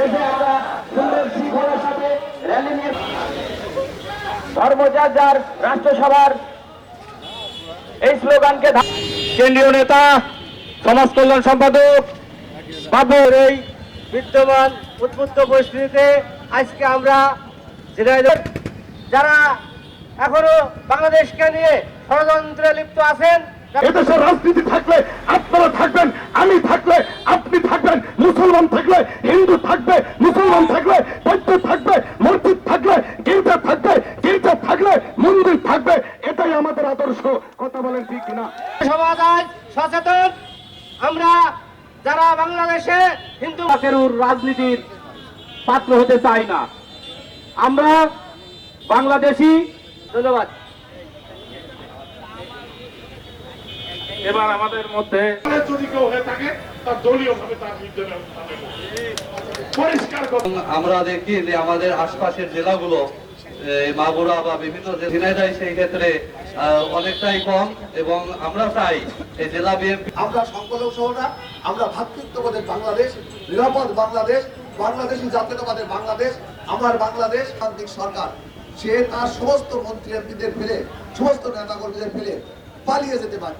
দেশে আমরা সুন্দর শৃঙ্খলার সাথে র্যালি নিয়ে ধর্ম যার যার রাষ্ট্রসভার এই স্লোগানকে কেন্দ্রীয় নেতা সমাজ কল্যাণ সম্পাদক বাবুর এই বিদ্যমান উদ্বুদ্ধ পরিস্থিতিতে আজকে আমরা যারা এখনো বাংলাদেশকে নিয়ে ষড়যন্ত্রে লিপ্ত আছেন, এদেশের রাজনীতি থাকলে আপনারা থাকবেন, আমি থাকলে আপনি থাকবেন, মুসলমান থাকলে হিন্দু থাকবে, মুসলমান থাকলে বৌদ্ধ থাকবে, মসজিদ থাকলে গির্জা থাকবে, গির্জা থাকলে মন্দির থাকবে। এটাই আমাদের আদর্শ। কথা বলেন ঠিক কিনা? সমাজ আজ সচেতন। আমরা যারা বাংলাদেশে হিন্দু রাজনীতির পাত্র হতে চাই না। আমরা বাংলাদেশি। ধন্যবাদ। এবার আমাদের মধ্যে যদি কেউ হয়ে থাকে তার দলীয় ভাবে তার বিরুদ্ধে পরিষ্কার। আমরা দেখি যে আমাদের আশপাশের জেলাগুলো মাগুরা বা বিভিন্ন ঝিনাইদহ সেই ক্ষেত্রে অনেকটাই কম, এবং আমরা চাই এই জেলা বিএনপি আমরা সংখ্যালঘু শহর না, আমরা ভ্রাতৃত্ববোধের বাংলাদেশ, নিরাপদ বাংলাদেশ, বাংলাদেশী জাতীয়তাবাদের বাংলাদেশ, আমার বাংলাদেশ। শান্তিক সরকার সে তার সমস্ত মন্ত্রী এমপিদের ফেলে, সমস্ত নেতা কর্মীদের ফেলে পালিয়ে যেতে পারছে।